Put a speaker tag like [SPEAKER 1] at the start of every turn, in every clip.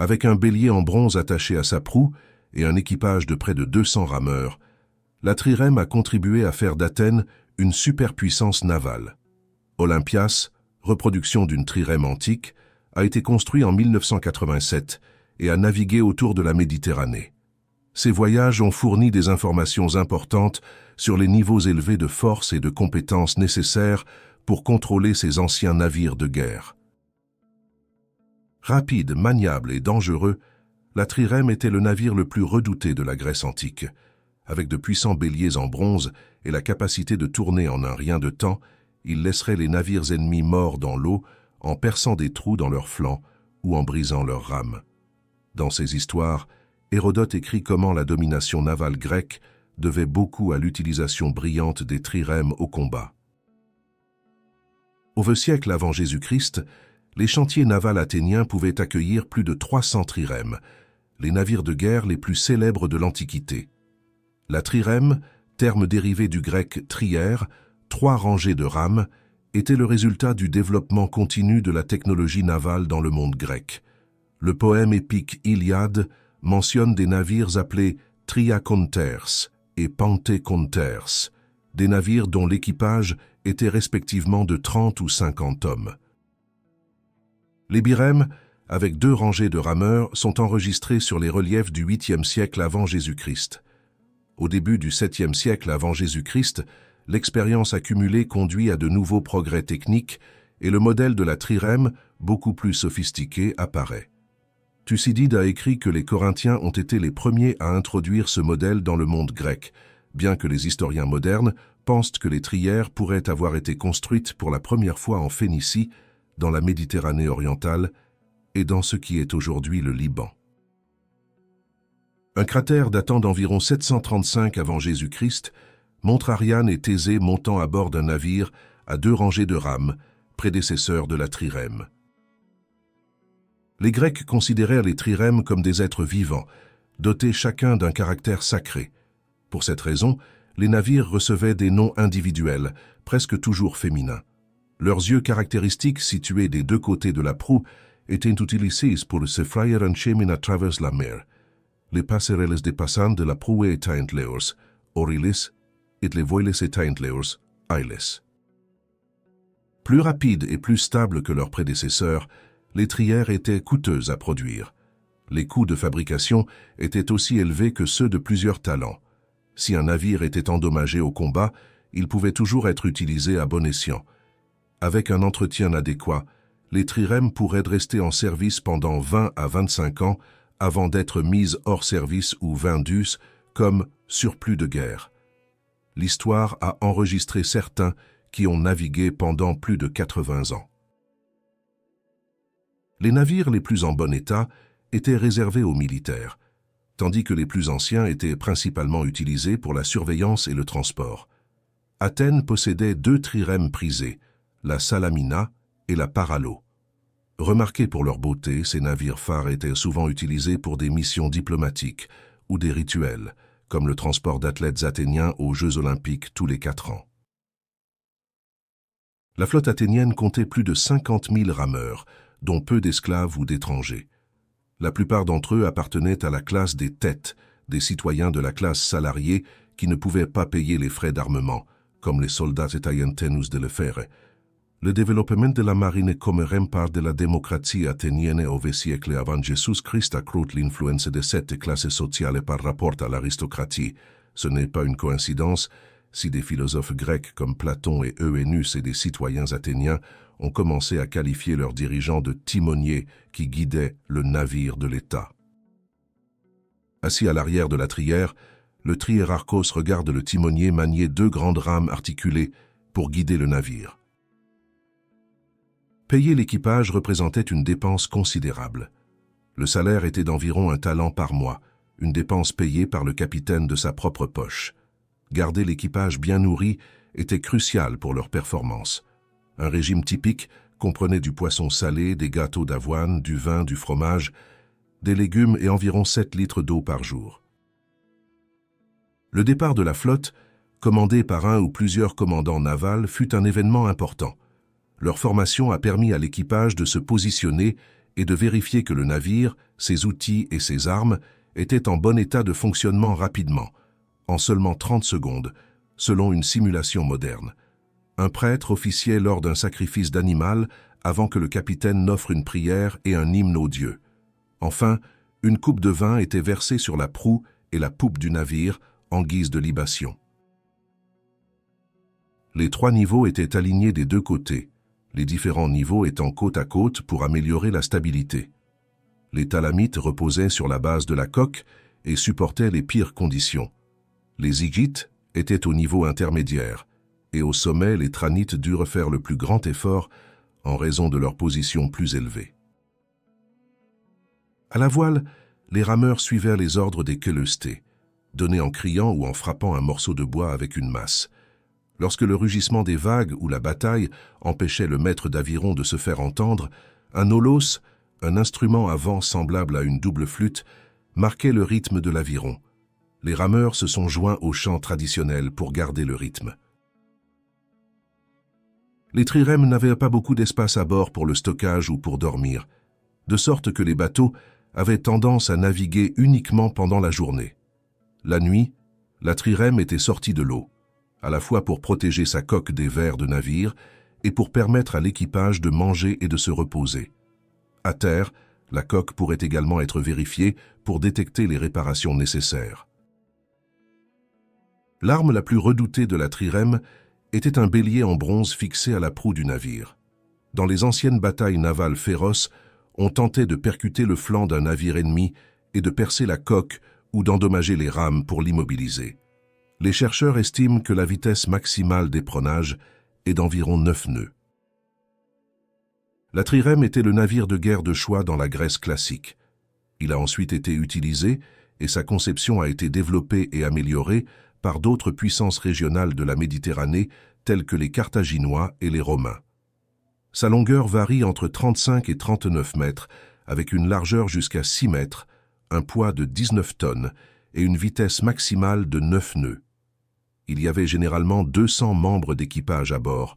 [SPEAKER 1] Avec un bélier en bronze attaché à sa proue et un équipage de près de 200 rameurs, la trirème a contribué à faire d'Athènes une superpuissance navale. Olympias, reproduction d'une trirème antique, a été construit en 1987 et a navigué autour de la Méditerranée. Ces voyages ont fourni des informations importantes sur les niveaux élevés de force et de compétences nécessaires pour contrôler ces anciens navires de guerre. Rapide, maniable et dangereux, la trirème était le navire le plus redouté de la Grèce antique. Avec de puissants béliers en bronze et la capacité de tourner en un rien de temps, il laisserait les navires ennemis morts dans l'eau en perçant des trous dans leurs flancs ou en brisant leurs rames. Dans ces histoires, Hérodote écrit comment la domination navale grecque devait beaucoup à l'utilisation brillante des trirèmes au combat. Au siècle avant Jésus-Christ, les chantiers navals athéniens pouvaient accueillir plus de 300 trirèmes, les navires de guerre les plus célèbres de l'Antiquité. La trirème, terme dérivé du grec trière, 3 rangées de rames, était le résultat du développement continu de la technologie navale dans le monde grec. Le poème épique Iliade mentionne des navires appelés triaconters et penteconters, des navires dont l'équipage était respectivement de 30 ou 50 hommes. Les birèmes, avec 2 rangées de rameurs, sont enregistrés sur les reliefs du 8e siècle avant Jésus-Christ. Au début du 7e siècle avant Jésus-Christ, l'expérience accumulée conduit à de nouveaux progrès techniques et le modèle de la trirème, beaucoup plus sophistiqué, apparaît. Thucydide a écrit que les Corinthiens ont été les premiers à introduire ce modèle dans le monde grec, bien que les historiens modernes pensent que les trières pourraient avoir été construites pour la première fois en Phénicie, dans la Méditerranée orientale et dans ce qui est aujourd'hui le Liban. Un cratère datant d'environ 735 avant Jésus-Christ montre Ariane et Thésée montant à bord d'un navire à 2 rangées de rames, prédécesseurs de la trirème. Les Grecs considérèrent les trirèmes comme des êtres vivants, dotés chacun d'un caractère sacré. Pour cette raison, les navires recevaient des noms individuels, presque toujours féminins. Leurs yeux caractéristiques situés des 2 côtés de la proue étaient utilisés pour se frire un chemin à travers la mer. Les passerelles des passants de la proue étaient leos, orilis, et les voiles étaient leos, ailes. Plus rapides et plus stables que leurs prédécesseurs, les trières étaient coûteuses à produire. Les coûts de fabrication étaient aussi élevés que ceux de plusieurs talents. Si un navire était endommagé au combat, il pouvait toujours être utilisé à bon escient. Avec un entretien adéquat, les trirèmes pourraient rester en service pendant 20 à 25 ans avant d'être mises hors service ou vendues comme surplus de guerre. L'histoire a enregistré certains qui ont navigué pendant plus de 80 ans. Les navires les plus en bon état étaient réservés aux militaires, tandis que les plus anciens étaient principalement utilisés pour la surveillance et le transport. Athènes possédait 2 trirèmes prisés, la Salamina et la Paralo. Remarqués pour leur beauté, ces navires phares étaient souvent utilisés pour des missions diplomatiques ou des rituels, comme le transport d'athlètes athéniens aux Jeux olympiques tous les 4 ans. La flotte athénienne comptait plus de 50 000 rameurs, dont peu d'esclaves ou d'étrangers. La plupart d'entre eux appartenaient à la classe des têtes, des citoyens de la classe salariée qui ne pouvaient pas payer les frais d'armement, comme les soldats italientenus de Lefere. Le développement de la marine comme rempart de la démocratie athénienne au siècle avant Jésus-Christ accroît l'influence de cette classe sociale par rapport à l'aristocratie. Ce n'est pas une coïncidence si des philosophes grecs comme Platon et Euenus et des citoyens athéniens ont commencé à qualifier leurs dirigeants de timoniers qui guidaient le navire de l'État. Assis à l'arrière de la trière, le triérarchos regarde le timonier manier 2 grandes rames articulées pour guider le navire. Payer l'équipage représentait une dépense considérable. Le salaire était d'environ 1 talent par mois, une dépense payée par le capitaine de sa propre poche. Garder l'équipage bien nourri était crucial pour leur performance. Un régime typique comprenait du poisson salé, des gâteaux d'avoine, du vin, du fromage, des légumes et environ 7 litres d'eau par jour. Le départ de la flotte, commandé par un ou plusieurs commandants navals, fut un événement important. Leur formation a permis à l'équipage de se positionner et de vérifier que le navire, ses outils et ses armes étaient en bon état de fonctionnement rapidement, en seulement 30 secondes, selon une simulation moderne. Un prêtre officiait lors d'un sacrifice d'animal avant que le capitaine n'offre une prière et un hymne aux dieux. Enfin, une coupe de vin était versée sur la proue et la poupe du navire en guise de libation. Les 3 niveaux étaient alignés des 2 côtés, les différents niveaux étant côte à côte pour améliorer la stabilité. Les talamites reposaient sur la base de la coque et supportaient les pires conditions. Les zigites étaient au niveau intermédiaire, et au sommet, les tranites durent faire le plus grand effort en raison de leur position plus élevée. À la voile, les rameurs suivaient les ordres des queleustés, donnés en criant ou en frappant un morceau de bois avec une masse. Lorsque le rugissement des vagues ou la bataille empêchait le maître d'aviron de se faire entendre, un holos, un instrument à vent semblable à une double flûte, marquait le rythme de l'aviron. Les rameurs se sont joints au chant traditionnel pour garder le rythme. Les trirèmes n'avaient pas beaucoup d'espace à bord pour le stockage ou pour dormir, de sorte que les bateaux avaient tendance à naviguer uniquement pendant la journée. La nuit, la trirème était sortie de l'eau, à la fois pour protéger sa coque des vers de navire et pour permettre à l'équipage de manger et de se reposer. À terre, la coque pourrait également être vérifiée pour détecter les réparations nécessaires. L'arme la plus redoutée de la trirème était un bélier en bronze fixé à la proue du navire. Dans les anciennes batailles navales féroces, on tentait de percuter le flanc d'un navire ennemi et de percer la coque ou d'endommager les rames pour l'immobiliser. Les chercheurs estiment que la vitesse maximale d'éperonnage est d'environ 9 nœuds. La trirème était le navire de guerre de choix dans la Grèce classique. Il a ensuite été utilisé et sa conception a été développée et améliorée par d'autres puissances régionales de la Méditerranée telles que les Carthaginois et les Romains. Sa longueur varie entre 35 et 39 mètres, avec une largeur jusqu'à 6 mètres, un poids de 19 tonnes et une vitesse maximale de 9 nœuds. Il y avait généralement 200 membres d'équipage à bord,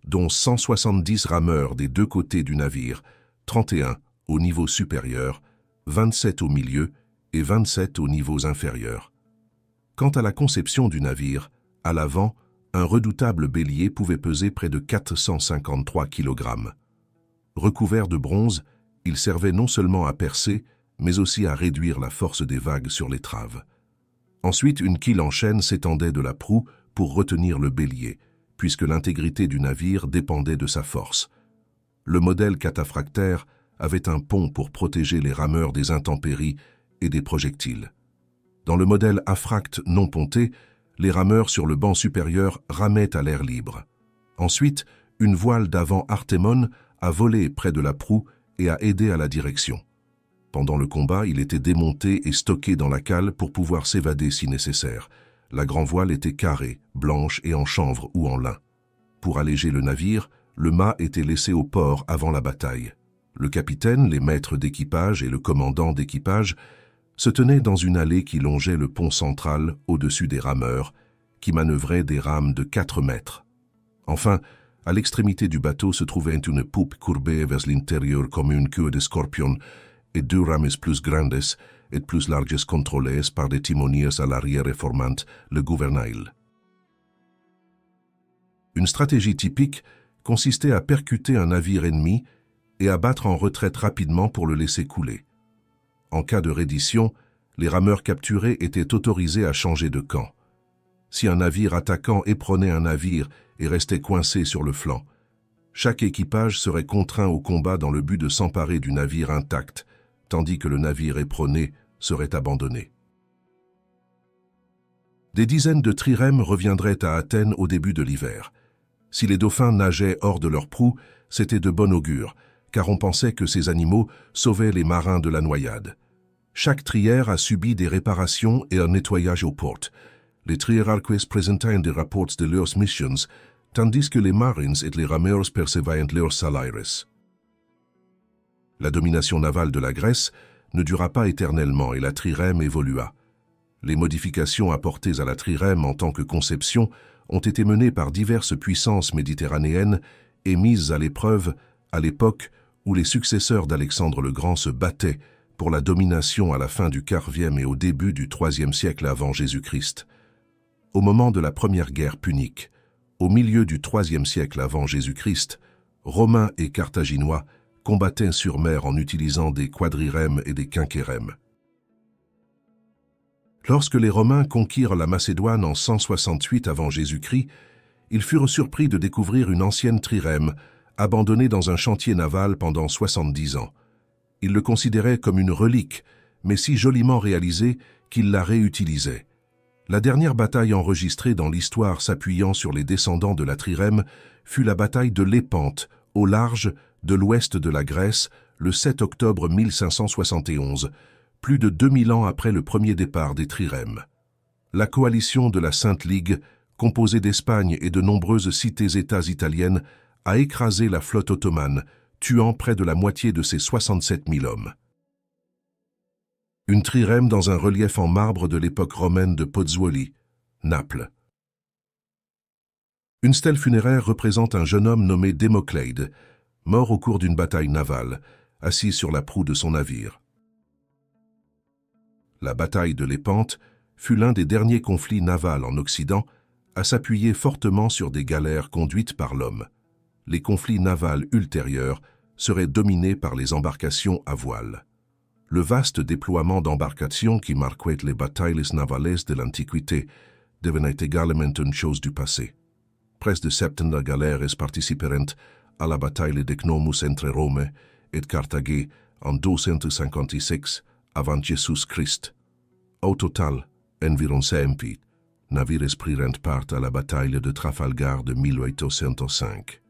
[SPEAKER 1] dont 170 rameurs des 2 côtés du navire, 31 au niveau supérieur, 27 au milieu et 27 aux niveaux inférieurs. Quant à la conception du navire, à l'avant, un redoutable bélier pouvait peser près de 453 kg. Recouvert de bronze, il servait non seulement à percer, mais aussi à réduire la force des vagues sur l'étrave. Ensuite, une quille en chêne s'étendait de la proue pour retenir le bélier, puisque l'intégrité du navire dépendait de sa force. Le modèle cataphractaire avait un pont pour protéger les rameurs des intempéries et des projectiles. Dans le modèle aphracte non ponté, les rameurs sur le banc supérieur ramaient à l'air libre. Ensuite, une voile d'avant Artémon a volé près de la proue et a aidé à la direction. Pendant le combat, il était démonté et stocké dans la cale pour pouvoir s'évader si nécessaire. La grand-voile était carrée, blanche et en chanvre ou en lin. Pour alléger le navire, le mât était laissé au port avant la bataille. Le capitaine, les maîtres d'équipage et le commandant d'équipage se tenaient dans une allée qui longeait le pont central au-dessus des rameurs, qui manœuvraient des rames de 4 mètres. Enfin, à l'extrémité du bateau se trouvait une poupe courbée vers l'intérieur comme une queue de scorpion et 2 rames plus grandes et plus larges contrôlées par des timoniers à l'arrière formant le gouvernail. Une stratégie typique consistait à percuter un navire ennemi et à battre en retraite rapidement pour le laisser couler. En cas de reddition, les rameurs capturés étaient autorisés à changer de camp. Si un navire attaquant éprenait un navire et restait coincé sur le flanc, chaque équipage serait contraint au combat dans le but de s'emparer du navire intact, tandis que le navire éperonné serait abandonné. Des dizaines de trirèmes reviendraient à Athènes au début de l'hiver. Si les dauphins nageaient hors de leur proue, c'était de bon augure, car on pensait que ces animaux sauvaient les marins de la noyade. Chaque trière a subi des réparations et un nettoyage aux portes. Les trierarques présentaient des rapports de leurs missions, tandis que les marines et les rameurs percevaient leurs salaires. La domination navale de la Grèce ne dura pas éternellement et la trirème évolua. Les modifications apportées à la trirème en tant que conception ont été menées par diverses puissances méditerranéennes et mises à l'épreuve à l'époque où les successeurs d'Alexandre le Grand se battaient pour la domination à la fin du IVe et au début du IIIe siècle avant Jésus-Christ. Au moment de la première guerre punique, au milieu du IIIe siècle avant Jésus-Christ, Romains et Carthaginois combattaient sur mer en utilisant des quadrirèmes et des quinquérèmes. Lorsque les Romains conquirent la Macédoine en 168 avant Jésus-Christ, ils furent surpris de découvrir une ancienne trirème abandonnée dans un chantier naval pendant 70 ans. Ils le considéraient comme une relique, mais si joliment réalisée qu'ils la réutilisaient. La dernière bataille enregistrée dans l'histoire s'appuyant sur les descendants de la trirème fut la bataille de Lépante, au large de l'ouest de la Grèce, le 7 octobre 1571, plus de 2000 ans après le premier départ des trirèmes. La coalition de la Sainte Ligue, composée d'Espagne et de nombreuses cités-États italiennes, a écrasé la flotte ottomane, tuant près de la moitié de ses 67 000 hommes. Une trirème dans un relief en marbre de l'époque romaine de Pozzuoli, Naples. Une stèle funéraire représente un jeune homme nommé Démocléide, mort au cours d'une bataille navale, assis sur la proue de son navire. La bataille de Lépante fut l'un des derniers conflits navals en Occident à s'appuyer fortement sur des galères conduites par l'homme. Les conflits navals ultérieurs seraient dominés par les embarcations à voile. Le vaste déploiement d'embarcations qui marquait les batailles navales de l'Antiquité devenait également une chose du passé. Près de 70 galères participerent à la bataille de Cnomus entre Rome et Carthage en 256 avant Jésus-Christ. Au total, environ 5 navires prirent part à la bataille de Trafalgar de 1805.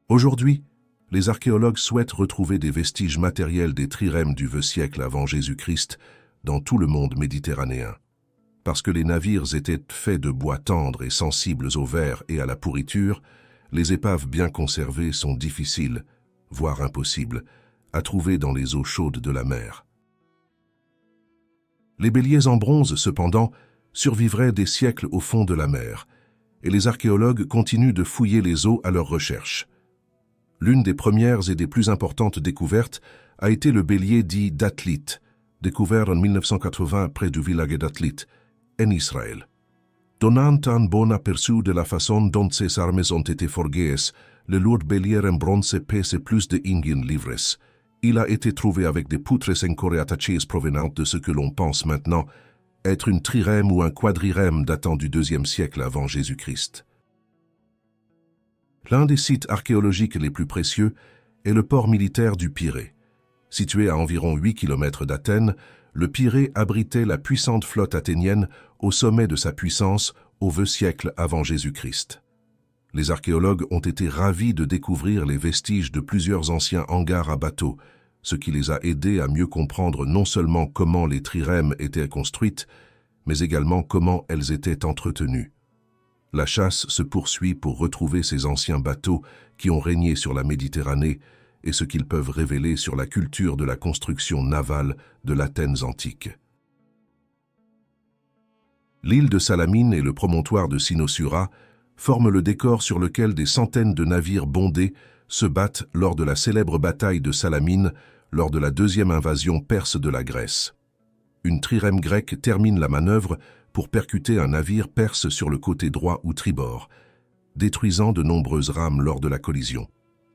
[SPEAKER 1] Aujourd'hui, les archéologues souhaitent retrouver des vestiges matériels des trirèmes du VIe siècle avant Jésus-Christ dans tout le monde méditerranéen. Parce que les navires étaient faits de bois tendre et sensibles au verre et à la pourriture, les épaves bien conservées sont difficiles, voire impossibles, à trouver dans les eaux chaudes de la mer. Les béliers en bronze, cependant, survivraient des siècles au fond de la mer, et les archéologues continuent de fouiller les eaux à leur recherche. L'une des premières et des plus importantes découvertes a été le bélier dit d'Athlite, découvert en 1980 près du village d'Athlite, en Israël. Donnant un bon aperçu de la façon dont ces armes ont été forgées, le lourd bélier en bronze pèse plus de 1 livres. Il a été trouvé avec des poutres encore attachées provenant de ce que l'on pense maintenant être une trirème ou un quadrirème datant du IIe siècle avant Jésus-Christ. L'un des sites archéologiques les plus précieux est le port militaire du Pirée. Situé à environ 8 km d'Athènes, le Pirée abritait la puissante flotte athénienne au sommet de sa puissance au VIe siècle avant Jésus-Christ. Les archéologues ont été ravis de découvrir les vestiges de plusieurs anciens hangars à bateaux, ce qui les a aidés à mieux comprendre non seulement comment les trirèmes étaient construites, mais également comment elles étaient entretenues. La chasse se poursuit pour retrouver ces anciens bateaux qui ont régné sur la Méditerranée et ce qu'ils peuvent révéler sur la culture de la construction navale de l'Athènes antique. L'île de Salamine et le promontoire de Cynosura forment le décor sur lequel des centaines de navires bondés se battent lors de la célèbre bataille de Salamine lors de la deuxième invasion perse de la Grèce. Une trirème grecque termine la manœuvre pour percuter un navire perse sur le côté droit ou tribord, détruisant de nombreuses rames lors de la collision.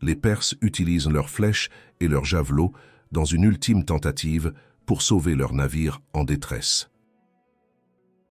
[SPEAKER 1] Les Perses utilisent leurs flèches et leurs javelots dans une ultime tentative pour sauver leur navire en détresse.